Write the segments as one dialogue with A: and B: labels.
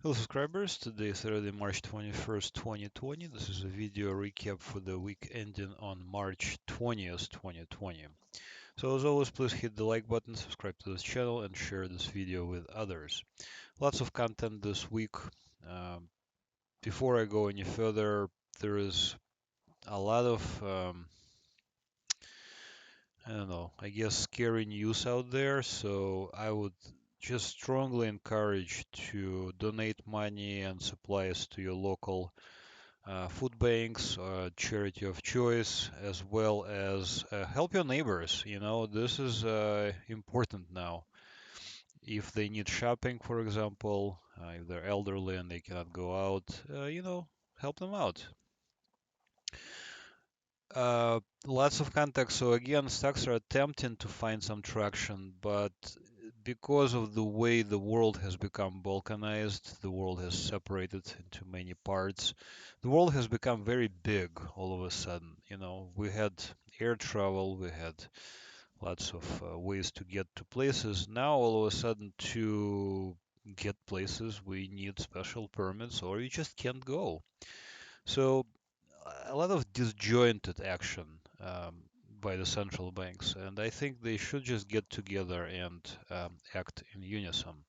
A: Hello subscribers, today is Saturday, March 21st, 2020. This is a video recap for the week ending on March 20th, 2020. So as always, please hit the like button, subscribe to this channel, and share this video with others. Lots of content this week. Um, Before I go any further, there is a lot of, I don't know, I guess scary news out there, so I would just strongly encourage to donate money and supplies to your local food banks, charity of choice, as well as help your neighbors. You know, this is important now. If they need shopping, for example, if they're elderly and they cannot go out, help them out. Lots of contacts. So again, stocks are attempting to find some traction, but because of the way the world has become balkanized, the world has separated into many parts. The world has become very big all of a sudden. You know, we had air travel, we had lots of ways to get to places. Now, all of a sudden, to get places, we need special permits or you just can't go. So a lot of disjointed action by the central banks, and I think they should just get together and act in unison.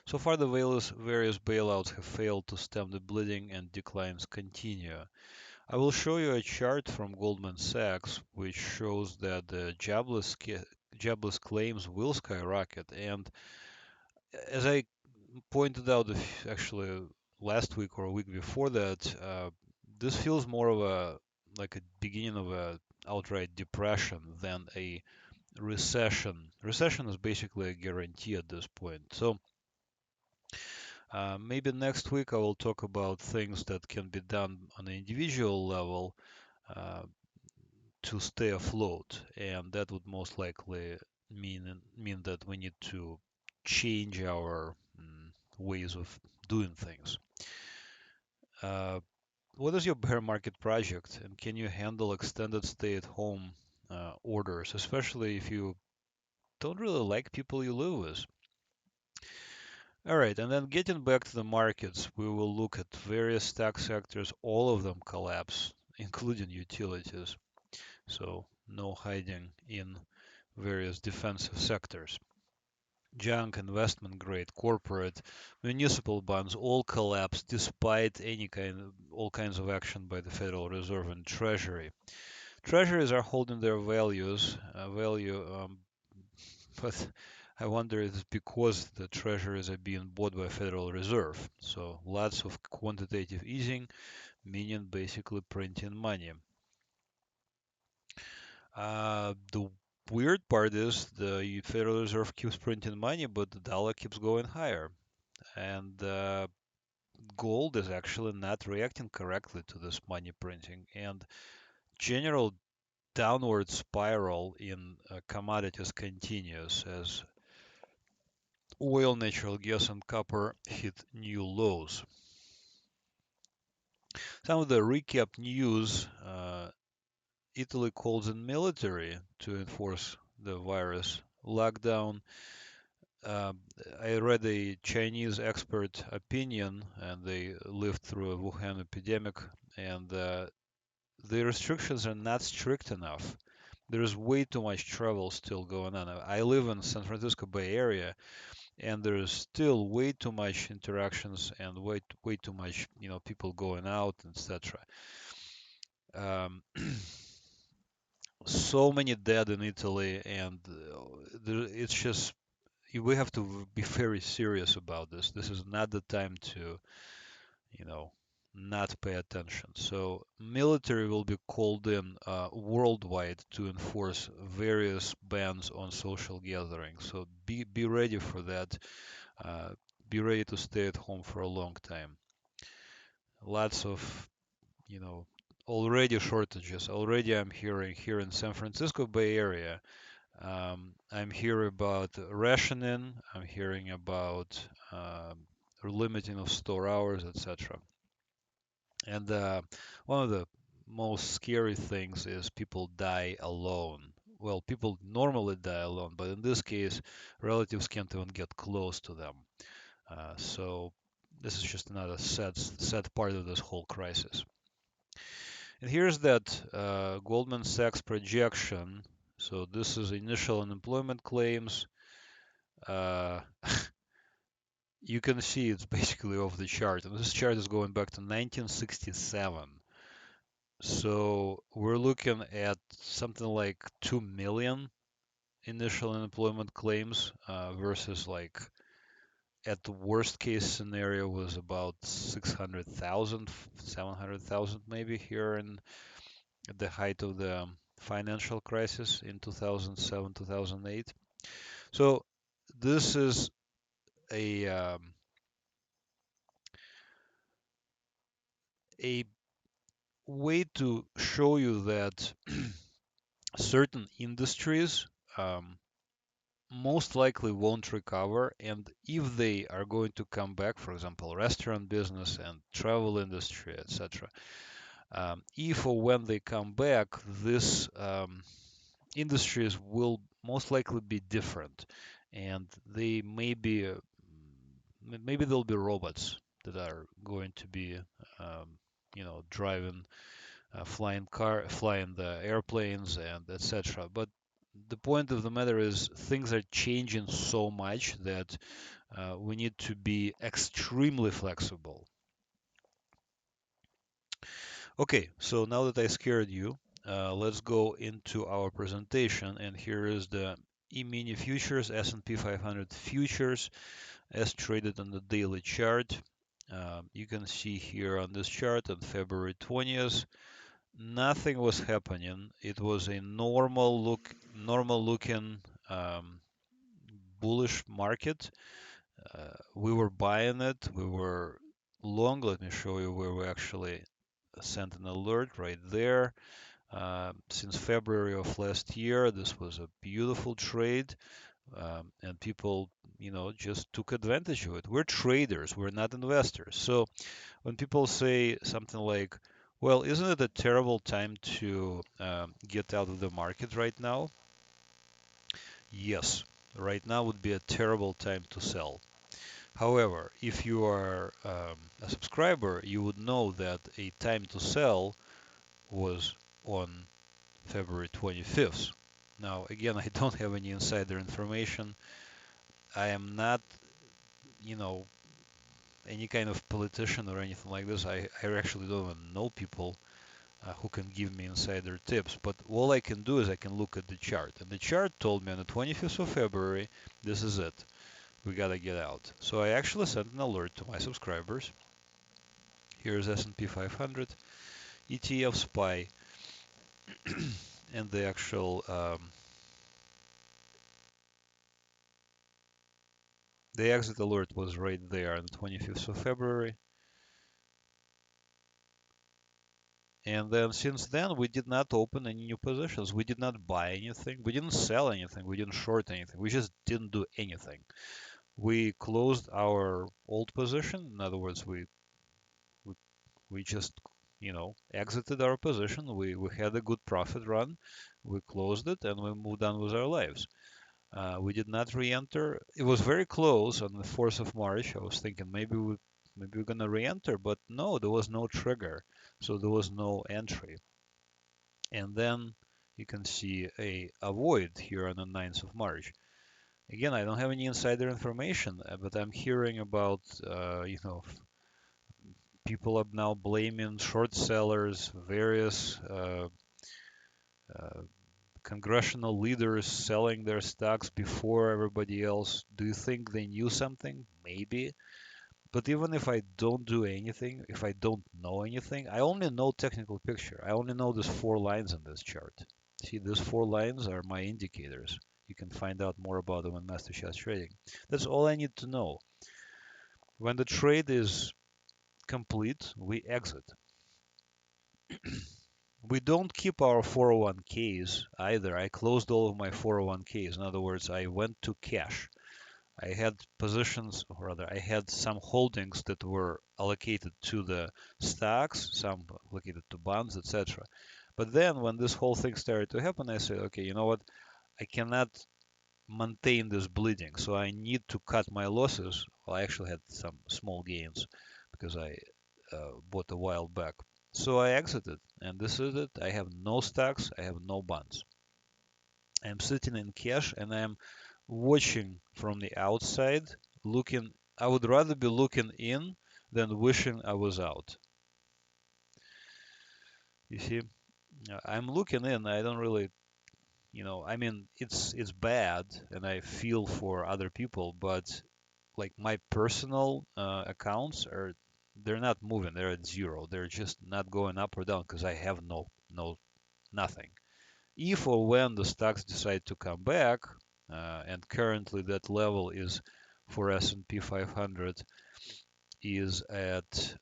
A: So far, the various bailouts have failed to stem the bleeding, and declines continue. I will show you a chart from Goldman Sachs which shows that the jobless claims will skyrocket, and as I pointed out actually last week or a week before that, this feels more of a like a beginning of a outright depression than a recession. Recession is basically a guarantee at this point. So maybe next week I will talk about things that can be done on an individual level uh, to stay afloat, and that would most likely mean that we need to change our ways of doing things. Uh, what is your bear market project, and can you handle extended stay-at-home orders, especially if you don't really like people you live with? All right, and then getting back to the markets, we will look at various stock sectors. All of them collapse, including utilities. So no hiding in various defensive sectors. Junk, investment grade, corporate, municipal bonds all collapse despite all kinds of action by the Federal Reserve and Treasury. Treasuries are holding their value, but I wonder if it's because the treasuries are being bought by Federal Reserve. So lots of quantitative easing, meaning basically printing money. The weird part is the Federal Reserve keeps printing money, but the dollar keeps going higher. And gold is actually not reacting correctly to this money printing. And general downward spiral in commodities continues as oil, natural gas, and copper hit new lows. Some of the recap news: Italy calls in military to enforce the virus lockdown. Uh, I read a Chinese expert opinion, and they lived through a Wuhan epidemic, and the restrictions are not strict enough. There is way too much travel still going on. I live in San Francisco Bay Area, and there is still way too much interactions and way too much, people going out, etc. Um, so many dead in Italy, and it's just we have to be very serious about this. This is not the time to, you know, not pay attention. So military will be called in worldwide to enforce various bans on social gatherings. So be ready for that. Uh, be ready to stay at home for a long time. Lots of, you know, already shortages. Already I'm hearing here in San Francisco Bay Area. I'm hearing about rationing. I'm hearing about limiting of store hours, etc. And one of the most scary things is people die alone. Well, people normally die alone, but in this case, relatives can't even get close to them. So this is just another sad part of this whole crisis. And here's that Goldman Sachs projection. So this is initial unemployment claims. Uh, you can see it's basically off the chart. And this chart is going back to 1967. So we're looking at something like 2 million initial unemployment claims versus like at the worst case scenario was about 600,000, 700,000 maybe here in at the height of the financial crisis in 2007, 2008. So this is a way to show you that certain industries most likely won't recover, and if they are going to come back, for example, restaurant business and travel industry, etc., if or when they come back, this industries will most likely be different, and they may be maybe there'll be robots that are going to be driving flying the airplanes and etc. But the point of the matter is things are changing so much that we need to be extremely flexible. Okay, so now that I scared you, let's go into our presentation. And here is the E-mini futures, S&P 500 futures as traded on the daily chart. You can see here on this chart on February 20th, nothing was happening. It was a normal looking bullish market. We were buying it. We were long. Let me show you where we actually sent an alert right there. Since February of last year, this was a beautiful trade, and people, just took advantage of it. We're traders. We're not investors. So when people say something like, well, isn't it a terrible time to get out of the market right now? Yes, right now would be a terrible time to sell. However, if you are a subscriber, you would know that a time to sell was on February 25th. Now, again, I don't have any insider information. I am not, you know, any kind of politician or anything like this. I actually don't even know people who can give me insider tips. But all I can do is I can look at the chart. And the chart told me on the 25th of February, this is it. We gotta get out. So I actually sent an alert to my subscribers. Here's S&P 500, ETF SPY, and the actual the exit alert was right there on the 25th of February. And then since then, we did not open any new positions. We did not buy anything. We didn't sell anything. We didn't short anything. We just didn't do anything. We closed our old position. In other words, we, we just, exited our position. We had a good profit run. We closed it and we moved on with our lives. We did not re-enter. It was very close on the 4th of March. I was thinking maybe we're gonna re-enter, but no, there was no trigger, so there was no entry. And then you can see a avoid here on the 9th of March. Again, I don't have any insider information, but I'm hearing about people are now blaming short sellers, various uh, congressional leaders selling their stocks before everybody else. Do you think they knew something? Maybe. But even if I don't do anything, if I don't know anything, I only know technical picture. I only know these 4 lines in this chart. See, these 4 lines are my indicators. You can find out more about them on MasterCharts Trading. That's all I need to know. When the trade is complete, we exit. We don't keep our 401ks either. I closed all of my 401ks. In other words, I went to cash. I had positions, or rather, I had some holdings that were allocated to the stocks, some allocated to bonds, etc. But then when this whole thing started to happen, I said, okay, you know what? I cannot maintain this bleeding. So I need to cut my losses. Well, I actually had some small gains because I bought a while back. So I exited, and this is it. I have no stocks, I have no bonds. I'm sitting in cash, and I'm watching from the outside, looking. I would rather be looking in than wishing I was out. You see, I'm looking in. I don't really, I mean, it's bad, and I feel for other people, but like my personal accounts they're not moving. They're at zero. They're just not going up or down because I have nothing. If or when the stocks decide to come back, and currently that level is for S&P 500 is at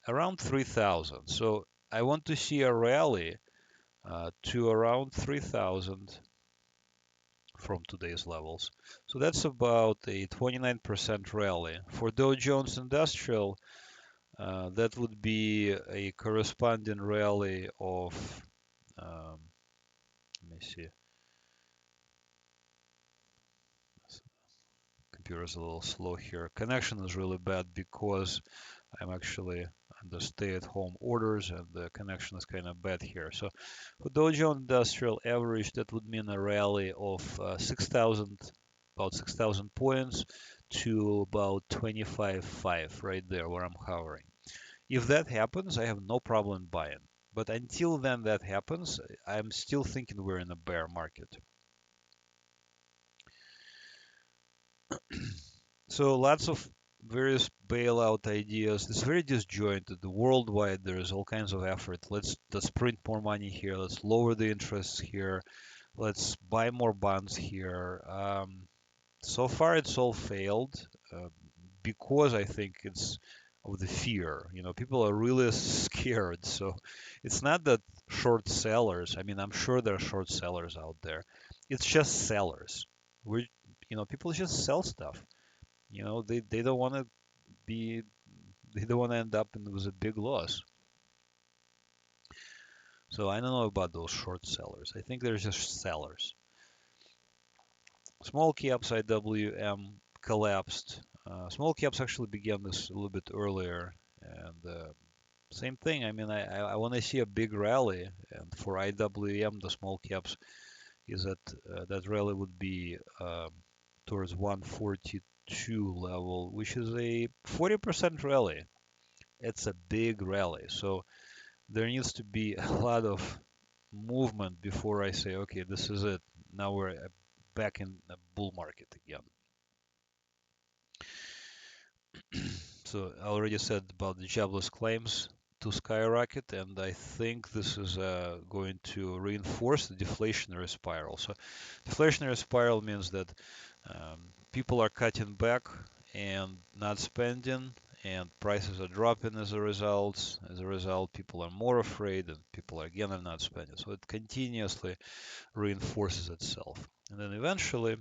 A: around 3,000. So I want to see a rally to around 3,000 from today's levels. So that's about a 29% rally. For Dow Jones Industrial, that would be a corresponding rally of, um, let me see, computer's a little slow here. Connection is really bad because I'm actually under stay-at-home orders and the connection is kind of bad here. So for Dow Jones Industrial average, that would mean a rally of 6,000, about 6,000 points to about 25.5 right there where I'm hovering. If that happens, I have no problem buying. But until then that happens, I'm still thinking we're in a bear market. So lots of various bailout ideas. It's very disjointed. Worldwide, there's all kinds of effort. Let's print more money here. Let's lower the interest here. Let's buy more bonds here. So far, it's all failed because I think it's of the fear. People are really scared. So it's not that short sellers. I mean, I'm sure there are short sellers out there. It's just sellers. People just sell stuff. They don't want to be they don't want to end up with a big loss. So I don't know about those short sellers. I think they're just sellers. Small caps IWM collapsed. Small caps actually began this a little bit earlier, and same thing. I mean, I want to see a big rally, and for IWM, the small caps is that rally would be towards 142 level, which is a 40% rally. It's a big rally. So there needs to be a lot of movement before I say, okay, this is it. Now we're back in the bull market again. So I already said about the jobless claims to skyrocket, and I think this is going to reinforce the deflationary spiral. So deflationary spiral means that people are cutting back and not spending, and prices are dropping as a result. As a result, people are more afraid, and people again are not spending. So it continuously reinforces itself, and then eventually,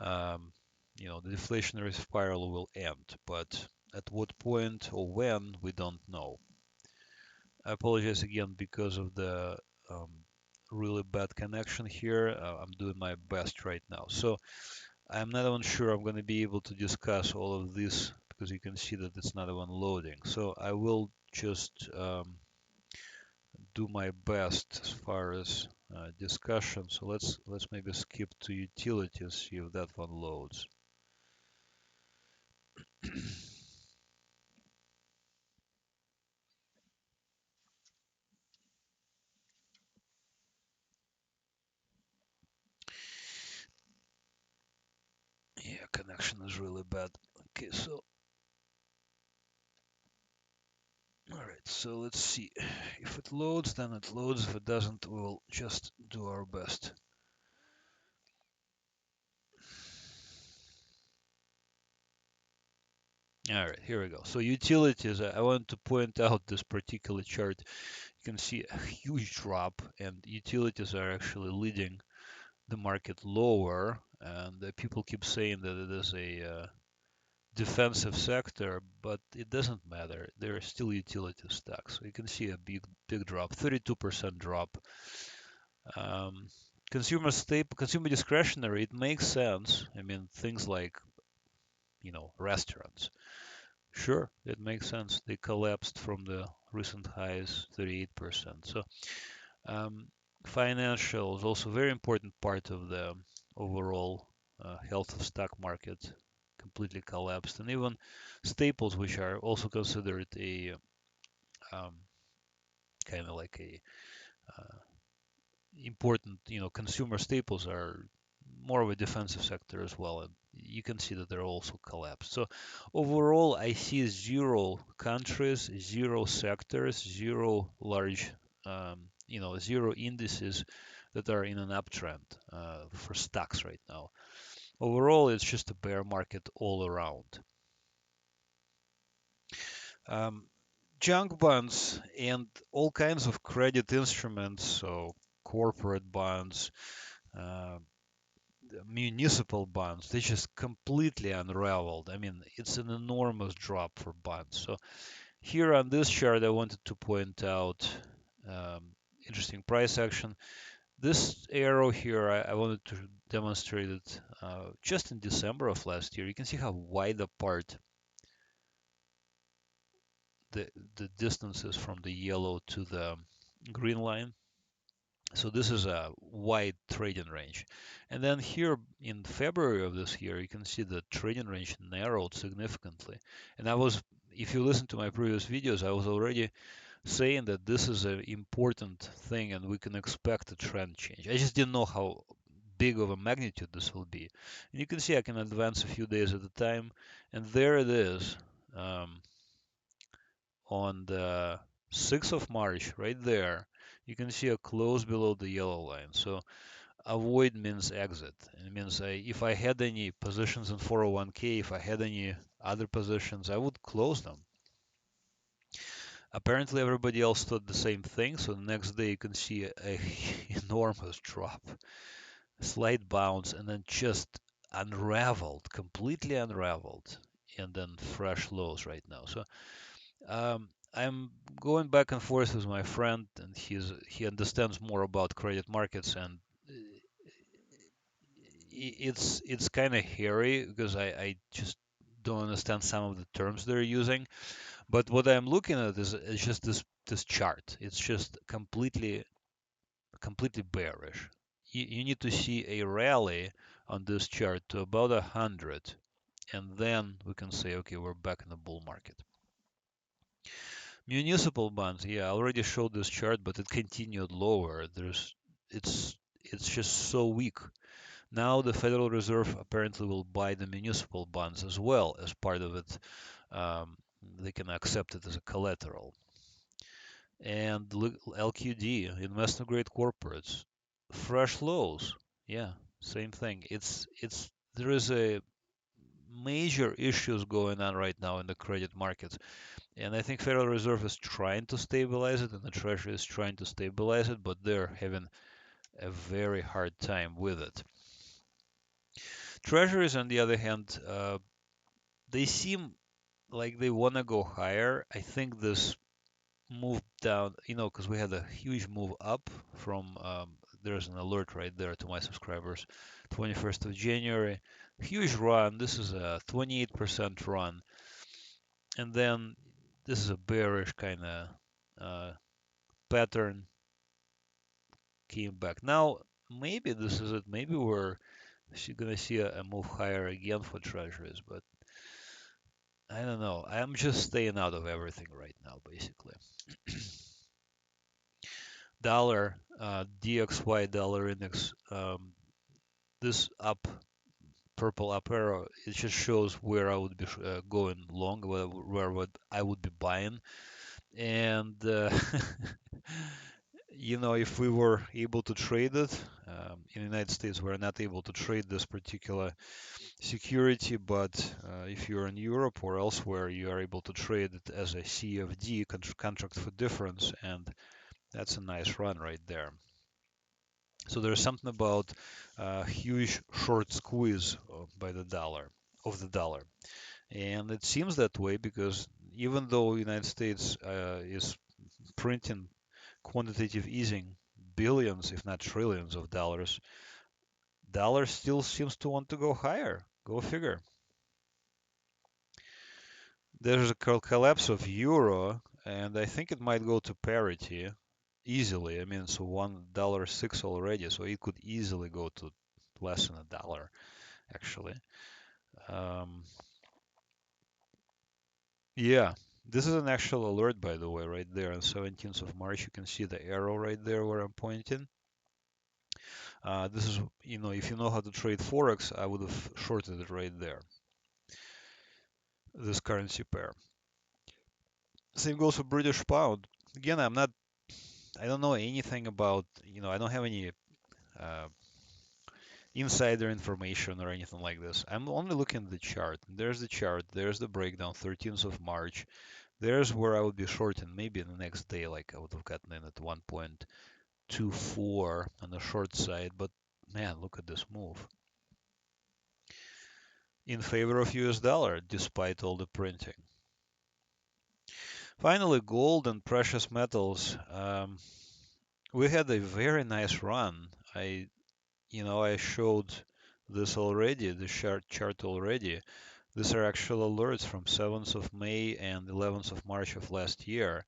A: um, the deflationary spiral will end. But at what point or when, we don't know. I apologize again because of the um, really bad connection here. I'm doing my best right now. So I'm not even sure I'm going to be able to discuss all of this because you can see that it's not even loading. So I will just do my best as far as discussion. So let's maybe skip to utilities, see if that one loads. Yeah, connection is really bad. Okay, so all right, so let's see. If it loads, then it loads. If it doesn't, we'll just do our best. All right, here we go. So utilities, I want to point out this particular chart. You can see a huge drop, and utilities are actually leading the market lower. And people keep saying that it is a defensive sector, but it doesn't matter. There are still utility stocks. So you can see a big drop, 32% drop. Um, consumer discretionary, it makes sense. I mean, things like, restaurants. Sure, it makes sense. They collapsed from the recent highs, 38%. So, um, financials also very important part of the overall health of stock market, completely collapsed, and even staples, which are also considered a um, kind of like a uh, important, consumer staples are more of a defensive sector as well, and you can see that they're also collapsed. So overall, I see zero countries, zero sectors, zero large, zero indices that are in an uptrend for stocks right now. Overall, it's just a bear market all around. Um, Junk bonds and all kinds of credit instruments, so corporate bonds, uh, municipal bonds, they just completely unraveled. I mean, it's an enormous drop for bonds. So here on this chart, I wanted to point out um, interesting price action. This arrow here, I wanted to demonstrate it just in December of last year. You can see how wide apart the, the distance is from the yellow to the green line. So this is a wide trading range. And then here in February of this year, you can see the trading range narrowed significantly. And if you listen to my previous videos, I was already saying that this is an important thing and we can expect a trend change. I just didn't know how big of a magnitude this will be. And you can see I can advance a few days at a time. And there it is on the 6th of March, right there. You can see a close below the yellow line. So avoid means exit. It means if I had any positions in 401k, if I had any other positions, I would close them. Apparently, everybody else thought the same thing. So the next day, you can see a enormous drop, slight bounce, and then just unraveled, completely unraveled, and then fresh lows right now. So I'm going back and forth with my friend, and he understands more about credit markets, and it's kind of hairy because I just don't understand some of the terms they're using. But what I'm looking at is just this chart. It's just completely bearish. You need to see a rally on this chart to about 100, and then we can say, okay, we're back in the bull market. Municipal bonds, yeah, I already showed this chart, but it continued lower. It's it's just so weak. Now the Federal Reserve apparently will buy the municipal bonds as well as part of it. Um, they can accept it as a collateral. And LQD, investment grade corporates, fresh lows. Yeah, same thing. It's there is a major issues going on right now in the credit markets. And I think Federal Reserve is trying to stabilize it and the Treasury is trying to stabilize it, but they're having a very hard time with it. Treasuries, on the other hand, they seem like they want to go higher. I think this move down, because we had a huge move up from, there's an alert right there to my subscribers, 21st of January, huge run. This is a 28% run. And then this is a bearish kind of pattern, came back. Now, maybe this is it. Maybe we're going to see a move higher again for treasuries, but I don't know. I'm just staying out of everything right now, basically. Dollar, DXY dollar index, this up, purple up arrow, it just shows where I would be going long, where would I would be buying. And, if we were able to trade it, in the United States, we're not able to trade this particular security, but if you're in Europe or elsewhere, you are able to trade it as a CFD, contract for difference, and that's a nice run right there. So there's something about huge short squeeze by the dollar, of the dollar. And it seems that way because even though the United States is printing quantitative easing billions, if not trillions of dollars, dollar still seems to want to go higher. Go figure. There's a collapse of euro, and I think it might go to parity easily. I mean, so $1.06 already, so it could easily go to less than a dollar, actually. Um, yeah, this is an actual alert, by the way, right there on 17th of March. You can see the arrow right there where I'm pointing. This is, if you know how to trade Forex, I would have shorted it right there, this currency pair. Same goes for British pound. Again, I don't know anything about, I don't have any uh, insider information or anything like this. I'm only looking at the chart. There's the chart, there's the breakdown, 13th of March. There's where I would be shorting. Maybe the next day, like I would have gotten in at 1.24 on the short side. But man, look at this move in favor of US dollar, despite all the printing. Finally, gold and precious metals. We had a very nice run. I showed this already, the chart already. These are actual alerts from 7th of May and 11th of March of last year.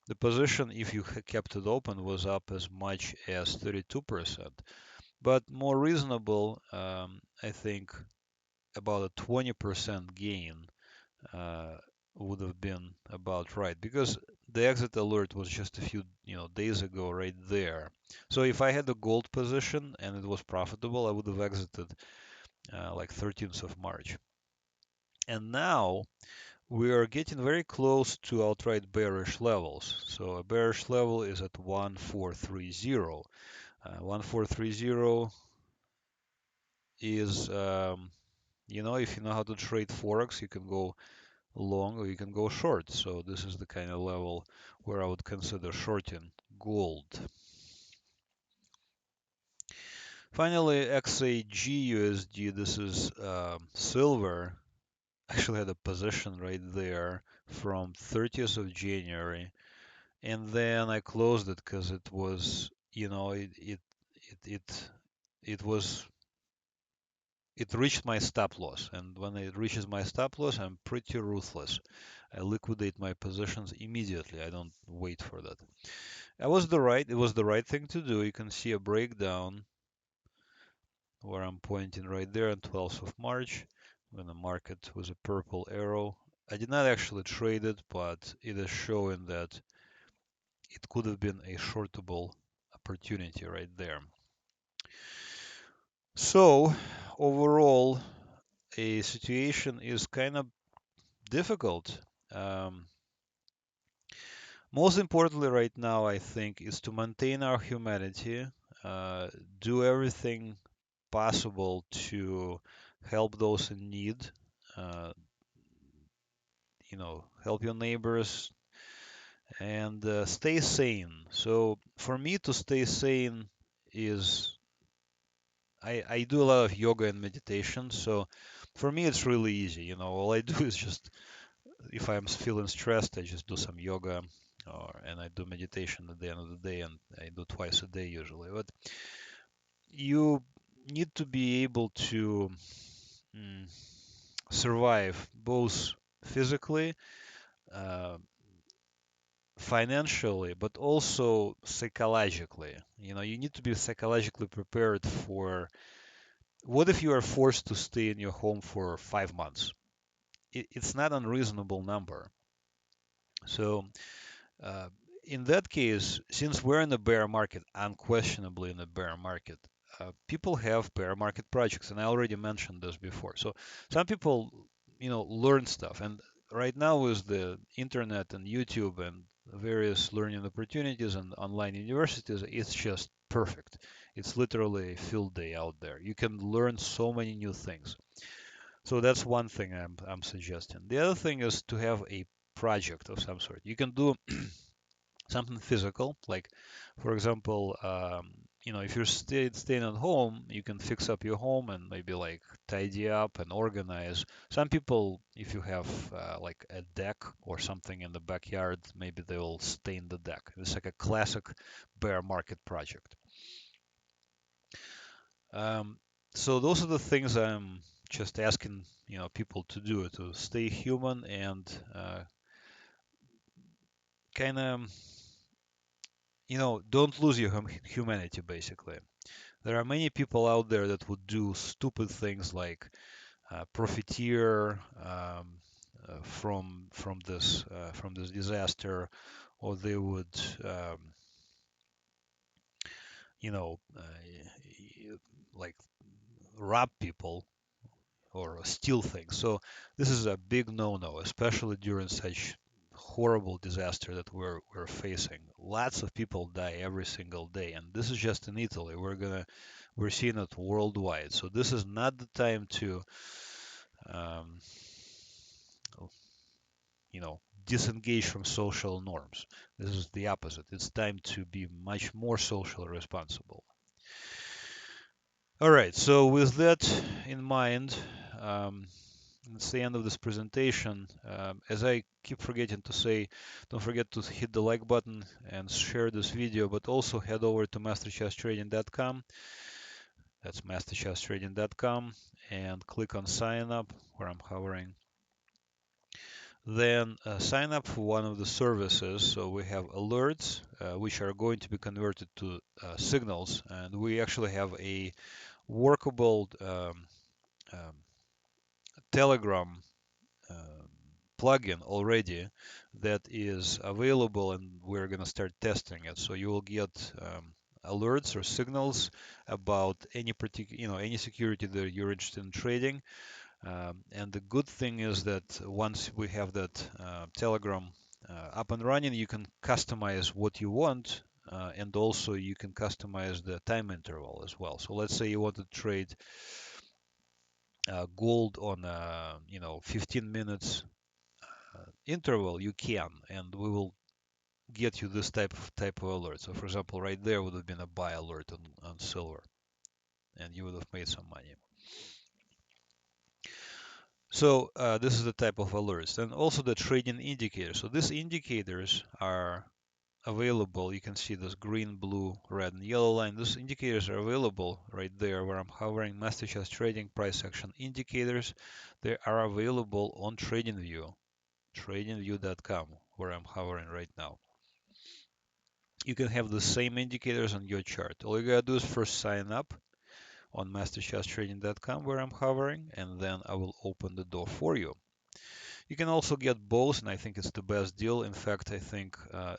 A: The position, if you kept it open, was up as much as 32%. But more reasonable, I think about a 20% gain uh, would have been about right, because the exit alert was just a few days ago right there. So if I had a gold position and it was profitable, I would have exited like 13th of March. And now we are getting very close to outright bearish levels. So a bearish level is at 1430. 1430 is, if you know how to trade Forex, you can go long or you can go short. So this is the kind of level where I would consider shorting gold. Finally, XAGUSD, this is silver. Actually had a position right there from 30th of January, and then I closed it because it was, it it was it reached my stop loss, and when it reaches my stop loss, I'm pretty ruthless. I liquidate my positions immediately. I don't wait for that. It was the right thing to do. You can see a breakdown where I'm pointing right there on 12th of March when the market was a purple arrow. I did not actually trade it, but it is showing that it could have been a shortable opportunity right there. So overall, a situation is kind of difficult. Um, Most importantly right now, I think, is to maintain our humanity, uh, do everything possible to help those in need, uh, help your neighbors, and stay sane. So for me to stay sane is I do a lot of yoga and meditation. So for me, it's really easy. All I do is just, if I'm feeling stressed, I just do some yoga, and I do meditation at the end of the day, and I do twice a day usually. But you need to be able to mm, survive both physically, uh, financially, but also psychologically. You need to be psychologically prepared for what if you are forced to stay in your home for 5 months? It's not an unreasonable number. So Uh, in that case, since we're in a bear market, unquestionably in a bear market, people have bear market projects, and I already mentioned this before. So some people, learn stuff, and right now with the internet and YouTube and various learning opportunities and online universities, it's just perfect. It's literally a field day out there. You can learn so many new things. So that's one thing I'm suggesting. The other thing is to have a project of some sort. You can do something physical, like, for example, if you're staying at home, you can fix up your home and maybe like tidy up and organize. Some people, if you have like a deck or something in the backyard, maybe they will stain the deck. It's like a classic bear market project. Um, so those are the things I'm just asking, people to do to stay human and kind of, don't lose your humanity, basically. There are many people out there that would do stupid things like profiteer from this disaster, or they would you know like rob people or steal things. So this is a big no-no, especially during such horrible disaster that we're facing. Lots of people die every single day, and this is just in Italy. We're seeing it worldwide. So this is not the time to um, disengage from social norms. This is the opposite. It's time to be much more socially responsible. All right, so with that in mind, um, it's the end of this presentation. As I keep forgetting to say, don't forget to hit the like button and share this video, but also head over to MasterChartsTrading.com. That's MasterChartsTrading.com, and click on sign up where I'm hovering. Then sign up for one of the services. So we have alerts, which are going to be converted to signals, and we actually have a workable um, Telegram um, plugin already that is available, and we're going to start testing it. So you will get alerts or signals about any particular, any security that you're interested in trading. And the good thing is that once we have that Telegram up and running, you can customize what you want, and also you can customize the time interval as well. So let's say you want to trade gold on a 15 minutes interval, you can, and we will get you this type of alert. So for example, right there would have been a buy alert on silver, and you would have made some money. So this is the type of alerts, and also the trading indicators. So these indicators are available. You can see this green, blue, red, and yellow line. These indicators are available right there where I'm hovering. MasterCharts Trading Price Action Indicators. They are available on TradingView, TradingView.com, where I'm hovering right now. You can have the same indicators on your chart. All you gotta do is first sign up on MasterChartsTrading.com, where I'm hovering, and then I will open the door for you. You can also get both, and I think it's the best deal. In fact, I think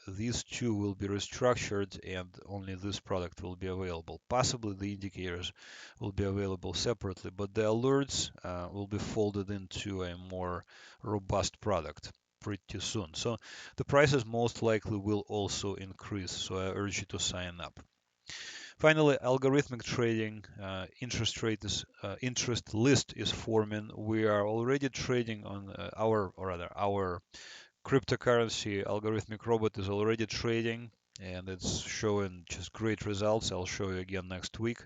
A: these two will be restructured and only this product will be available. Possibly the indicators will be available separately, but the alerts will be folded into a more robust product pretty soon. So the prices most likely will also increase, so I urge you to sign up. Finally, algorithmic trading, interest list is forming. We are already trading on our cryptocurrency algorithmic robot is already trading, and it's showing just great results. I'll show you again next week.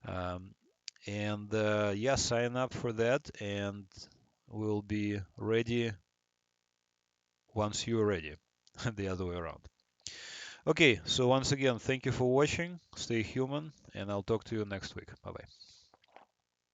A: Um, and yeah, sign up for that, and we'll be ready once you're ready, the other way around. Okay, so once again, thank you for watching. Stay human, and I'll talk to you next week. Bye bye.